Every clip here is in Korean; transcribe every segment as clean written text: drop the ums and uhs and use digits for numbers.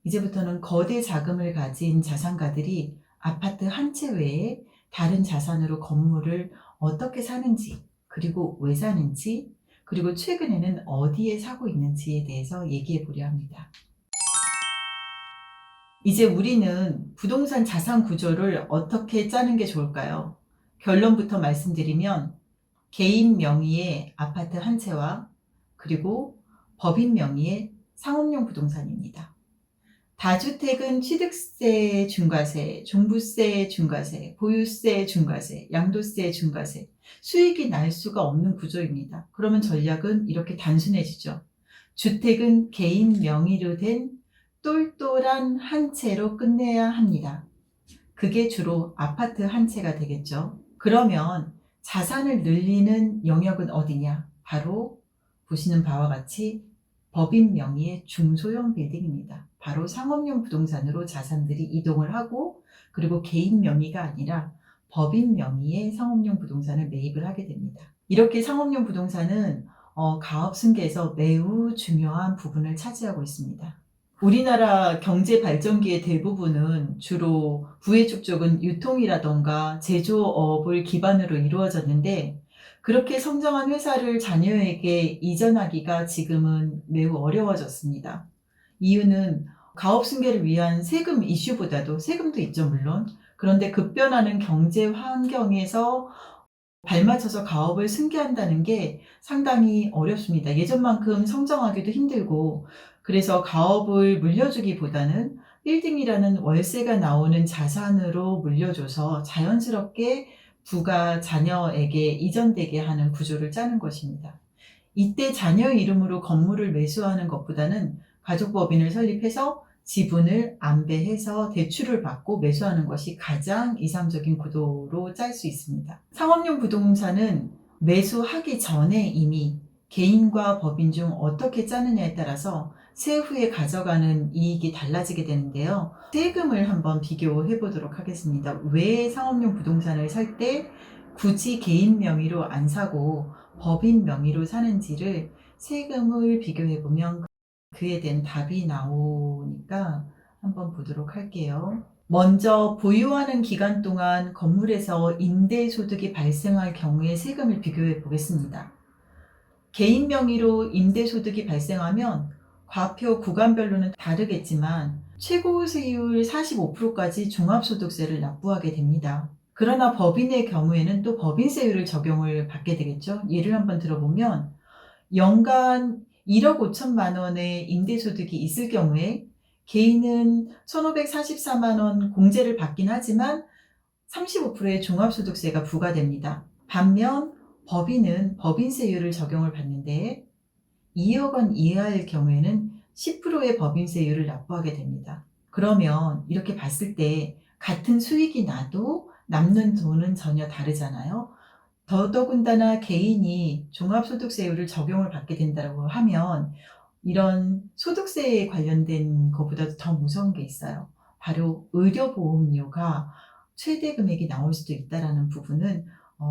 이제부터는 거대 자금을 가진 자산가들이 아파트 한 채 외에 다른 자산으로 건물을 어떻게 사는지, 그리고 왜 사는지, 그리고 최근에는 어디에 사고 있는지에 대해서 얘기해 보려 합니다. 이제 우리는 부동산 자산 구조를 어떻게 짜는 게 좋을까요? 결론부터 말씀드리면 개인 명의의 아파트 한 채와 그리고 법인 명의의 상업용 부동산입니다. 다주택은 취득세 중과세, 종부세 중과세, 보유세 중과세, 양도세 중과세, 수익이 날 수가 없는 구조입니다. 그러면 전략은 이렇게 단순해지죠. 주택은 개인 명의로 된 똘똘한 한 채로 끝내야 합니다. 그게 주로 아파트 한 채가 되겠죠. 그러면 자산을 늘리는 영역은 어디냐? 바로 보시는 바와 같이 법인 명의의 중소형 빌딩입니다. 바로 상업용 부동산으로 자산들이 이동을 하고, 그리고 개인 명의가 아니라 법인 명의의 상업용 부동산을 매입을 하게 됩니다. 이렇게 상업용 부동산은 가업 승계에서 매우 중요한 부분을 차지하고 있습니다. 우리나라 경제 발전기의 대부분은 주로 부의 축적은 유통이라던가 제조업을 기반으로 이루어졌는데, 그렇게 성장한 회사를 자녀에게 이전하기가 지금은 매우 어려워졌습니다. 이유는 가업 승계를 위한 세금 이슈보다도, 세금도 있죠 물론, 그런데 급변하는 경제 환경에서 발맞춰서 가업을 승계한다는 게 상당히 어렵습니다. 예전만큼 성장하기도 힘들고, 그래서 가업을 물려주기보다는 빌딩이라는 월세가 나오는 자산으로 물려줘서 자연스럽게 부가 자녀에게 이전되게 하는 구조를 짜는 것입니다. 이때 자녀 이름으로 건물을 매수하는 것보다는 가족법인을 설립해서 지분을 안배해서 대출을 받고 매수하는 것이 가장 이상적인 구도로 짤 수 있습니다. 상업용 부동산은 매수하기 전에 이미 개인과 법인 중 어떻게 짜느냐에 따라서 세후에 가져가는 이익이 달라지게 되는데요. 세금을 한번 비교해 보도록 하겠습니다. 왜 상업용 부동산을 살 때 굳이 개인 명의로 안 사고 법인 명의로 사는지를 세금을 비교해 보면 그에 대한 답이 나오니까 한번 보도록 할게요. 먼저 보유하는 기간 동안 건물에서 임대소득이 발생할 경우에 세금을 비교해 보겠습니다. 개인 명의로 임대소득이 발생하면 과표 구간별로는 다르겠지만 최고 세율 45%까지 종합소득세를 납부하게 됩니다. 그러나 법인의 경우에는 또 법인세율을 적용을 받게 되겠죠. 예를 한번 들어보면 연간 1억 5천만 원의 임대소득이 있을 경우에 개인은 1,544만 원 공제를 받긴 하지만 35%의 종합소득세가 부과됩니다. 반면 법인은 법인세율을 적용을 받는데 2억 원 이하일 경우에는 10%의 법인세율을 납부하게 됩니다. 그러면 이렇게 봤을 때 같은 수익이 나도 남는 돈은 전혀 다르잖아요. 더더군다나 개인이 종합소득세율을 적용을 받게 된다고 하면 이런 소득세에 관련된 것보다도 더 무서운 게 있어요. 바로 의료보험료가 최대 금액이 나올 수도 있다는 부분은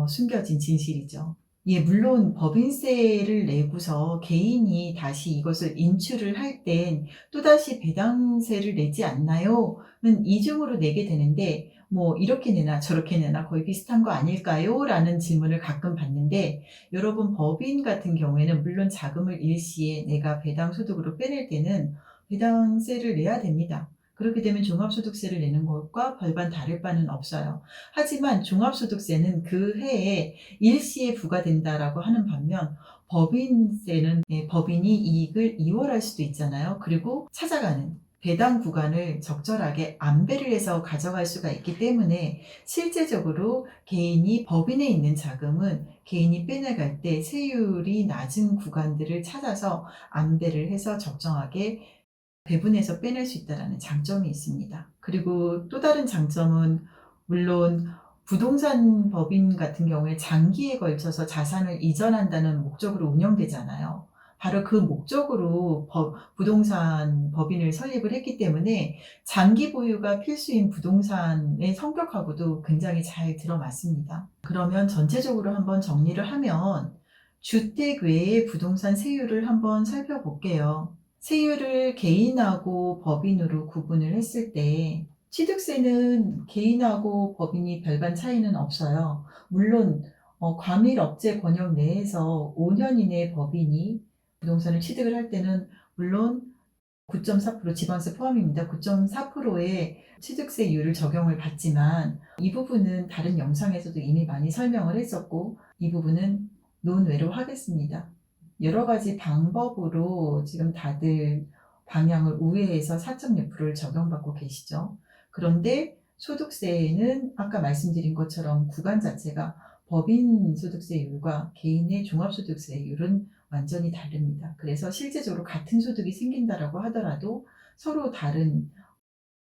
숨겨진 진실이죠. 예, 물론 법인세를 내고서 개인이 다시 이것을 인출을 할 땐 또다시 배당세를 내지 않나요?는 이중으로 내게 되는데, 이렇게 내나 저렇게 내나 거의 비슷한 거 아닐까요? 라는 질문을 가끔 받는데, 여러분 법인 같은 경우에는 물론 자금을 일시에 내가 배당 소득으로 빼낼 때는 배당세를 내야 됩니다. 그렇게 되면 종합소득세를 내는 것과 별반 다를 바는 없어요. 하지만 종합소득세는 그 해에 일시에 부과된다라고 하는 반면 법인세는 법인이 이익을 이월할 수도 있잖아요. 그리고 찾아가는 배당 구간을 적절하게 안배를 해서 가져갈 수가 있기 때문에 실제적으로 개인이 법인에 있는 자금은 개인이 빼내갈 때 세율이 낮은 구간들을 찾아서 안배를 해서 적정하게 배분해서 빼낼 수 있다는 장점이 있습니다. 그리고 또 다른 장점은 물론 부동산 법인 같은 경우에 장기에 걸쳐서 자산을 이전한다는 목적으로 운영되잖아요. 바로 그 목적으로 부동산 법인을 설립을 했기 때문에 장기 보유가 필수인 부동산의 성격하고도 굉장히 잘 들어맞습니다. 그러면 전체적으로 한번 정리를 하면 주택 외의 부동산 세율을 한번 살펴볼게요. 세율을 개인하고 법인으로 구분을 했을 때 취득세는 개인하고 법인이 별반 차이는 없어요. 물론 과밀업체 권역 내에서 5년 이내 법인이 부동산을 취득을 할 때는 물론 9.4% 지방세 포함입니다. 9.4%의 취득세율을 적용을 받지만 이 부분은 다른 영상에서도 이미 많이 설명을 했었고 이 부분은 논외로 하겠습니다. 여러 가지 방법으로 지금 다들 방향을 우회해서 4.6%를 적용받고 계시죠. 그런데 소득세는 아까 말씀드린 것처럼 구간 자체가 법인 소득세율과 개인의 종합소득세율은 완전히 다릅니다. 그래서 실제적으로 같은 소득이 생긴다라고 하더라도 서로 다른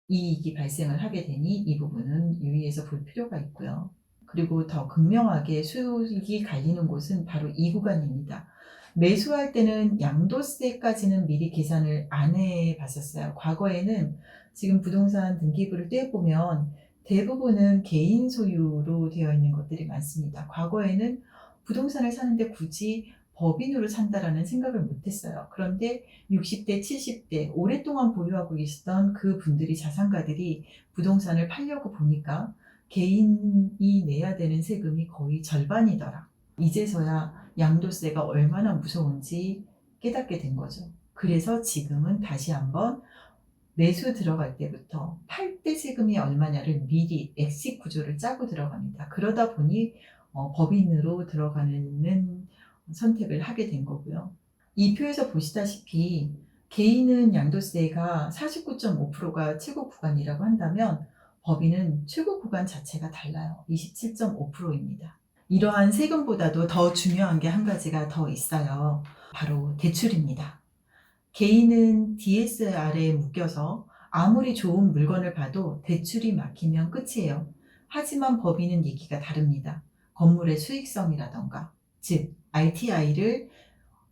이익이 발생을 하게 되니 이 부분은 유의해서 볼 필요가 있고요. 그리고 더 극명하게 수익이 갈리는 곳은 바로 이 구간입니다. 매수할 때는 양도세까지는 미리 계산을 안 해봤었어요. 과거에는 지금 부동산 등기부를 떼보면 대부분은 개인 소유로 되어 있는 것들이 많습니다. 과거에는 부동산을 사는데 굳이 법인으로 산다라는 생각을 못했어요. 그런데 60대, 70대 오랫동안 보유하고 계시던 그 분들이 자산가들이 부동산을 팔려고 보니까 개인이 내야 되는 세금이 거의 절반이더라. 이제서야 양도세가 얼마나 무서운지 깨닫게 된 거죠. 그래서 지금은 다시 한번 매수 들어갈 때부터 팔 때 세금이 얼마냐를 미리 엑식 구조를 짜고 들어갑니다. 그러다 보니 법인으로 들어가는 선택을 하게 된 거고요. 이 표에서 보시다시피 개인은 양도세가 49.5%가 최고 구간이라고 한다면 법인은 최고 구간 자체가 달라요. 27.5%입니다. 이러한 세금보다도 더 중요한 게 한 가지가 더 있어요. 바로 대출입니다. 개인은 DSR에 묶여서 아무리 좋은 물건을 봐도 대출이 막히면 끝이에요. 하지만 법인은 얘기가 다릅니다. 건물의 수익성이라던가, 즉 RTI를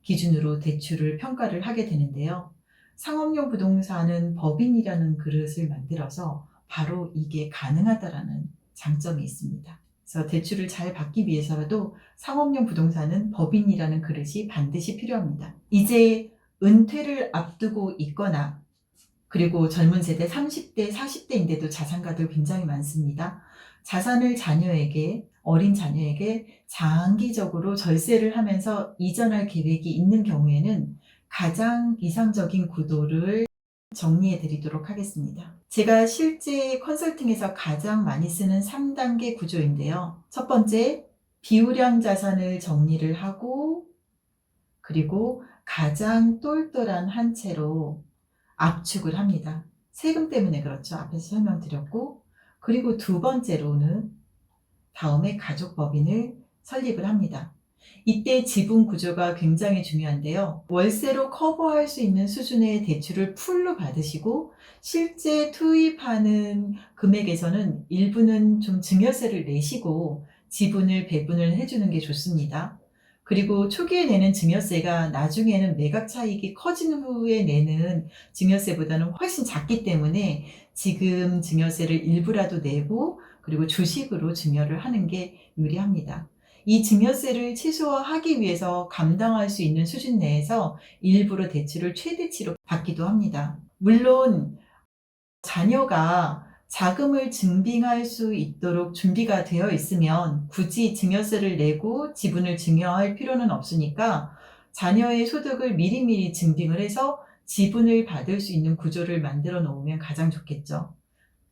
기준으로 대출을 평가를 하게 되는데요. 상업용 부동산은 법인이라는 그릇을 만들어서 바로 이게 가능하다라는 장점이 있습니다. 그래서 대출을 잘 받기 위해서라도 상업용 부동산은 법인이라는 그릇이 반드시 필요합니다. 이제 은퇴를 앞두고 있거나 그리고 젊은 세대 30대, 40대인데도 자산가들 굉장히 많습니다. 자산을 자녀에게, 어린 자녀에게 장기적으로 절세를 하면서 이전할 계획이 있는 경우에는 가장 이상적인 구도를 정리해 드리도록 하겠습니다. 제가 실제 컨설팅에서 가장 많이 쓰는 3단계 구조인데요. 첫 번째, 비우량 자산을 정리를 하고 그리고 가장 똘똘한 한 채로 압축을 합니다. 세금 때문에 그렇죠. 앞에서 설명드렸고 그리고 두 번째로는 다음에 가족법인을 설립을 합니다. 이때 지분 구조가 굉장히 중요한데요. 월세로 커버할 수 있는 수준의 대출을 풀로 받으시고 실제 투입하는 금액에서는 일부는 좀 증여세를 내시고 지분을 배분을 해주는 게 좋습니다. 그리고 초기에 내는 증여세가 나중에는 매각 차익이 커진 후에 내는 증여세보다는 훨씬 작기 때문에 지금 증여세를 일부라도 내고 그리고 주식으로 증여를 하는 게 유리합니다. 이 증여세를 최소화하기 위해서 감당할 수 있는 수준 내에서 일부러 대출을 최대치로 받기도 합니다. 물론 자녀가 자금을 증빙할 수 있도록 준비가 되어 있으면 굳이 증여세를 내고 지분을 증여할 필요는 없으니까 자녀의 소득을 미리미리 증빙을 해서 지분을 받을 수 있는 구조를 만들어 놓으면 가장 좋겠죠.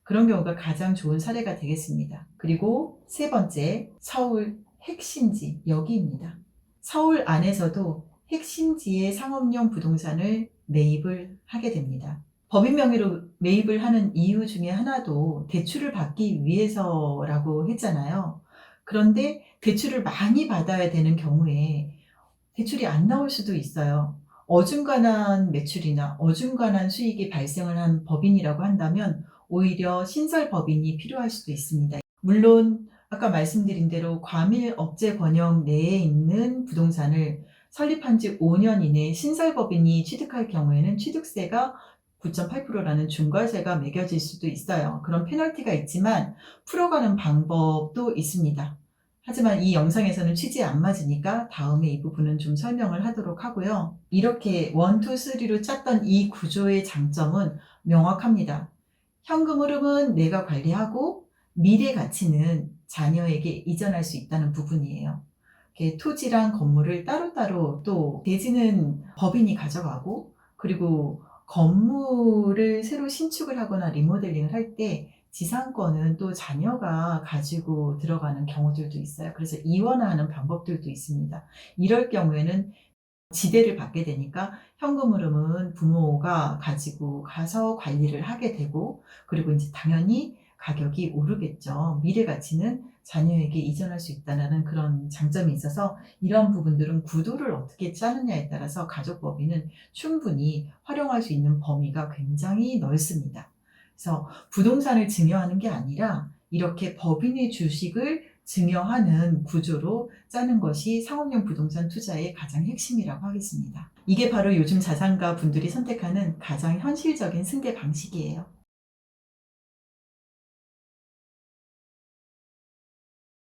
그런 경우가 가장 좋은 사례가 되겠습니다. 그리고 세 번째, 서울 핵심지, 여기입니다. 서울 안에서도 핵심지의 상업용 부동산을 매입을 하게 됩니다. 법인 명의로 매입을 하는 이유 중에 하나도 대출을 받기 위해서라고 했잖아요. 그런데 대출을 많이 받아야 되는 경우에 대출이 안 나올 수도 있어요. 어중간한 매출이나 어중간한 수익이 발생을 한 법인이라고 한다면 오히려 신설 법인이 필요할 수도 있습니다. 물론 아까 말씀드린 대로 과밀 업체 권역 내에 있는 부동산을 설립한 지 5년 이내에 신설 법인이 취득할 경우에는 취득세가 9.8%라는 중과세가 매겨질 수도 있어요. 그런 페널티가 있지만 풀어가는 방법도 있습니다. 하지만 이 영상에서는 취지에 안 맞으니까 다음에 이 부분은 좀 설명을 하도록 하고요. 이렇게 1, 2, 3로 짰던 이 구조의 장점은 명확합니다. 현금 흐름은 내가 관리하고 미래 가치는 자녀에게 이전할 수 있다는 부분이에요. 이렇게 토지랑 건물을 따로따로, 또 대지는 법인이 가져가고, 그리고 건물을 새로 신축을 하거나 리모델링을 할 때 지상권은 또 자녀가 가지고 들어가는 경우들도 있어요. 그래서 이원화하는 방법들도 있습니다. 이럴 경우에는 지대를 받게 되니까 현금 흐름은 부모가 가지고 가서 관리를 하게 되고, 그리고 인제 당연히 가격이 오르겠죠. 미래 가치는 자녀에게 이전할 수 있다라는 그런 장점이 있어서 이러한 부분들은 구도를 어떻게 짜느냐에 따라서 가족법인은 충분히 활용할 수 있는 범위가 굉장히 넓습니다. 그래서 부동산을 증여하는 게 아니라 이렇게 법인의 주식을 증여하는 구조로 짜는 것이 상업용 부동산 투자의 가장 핵심이라고 하겠습니다. 이게 바로 요즘 자산가 분들이 선택하는 가장 현실적인 승계 방식이에요.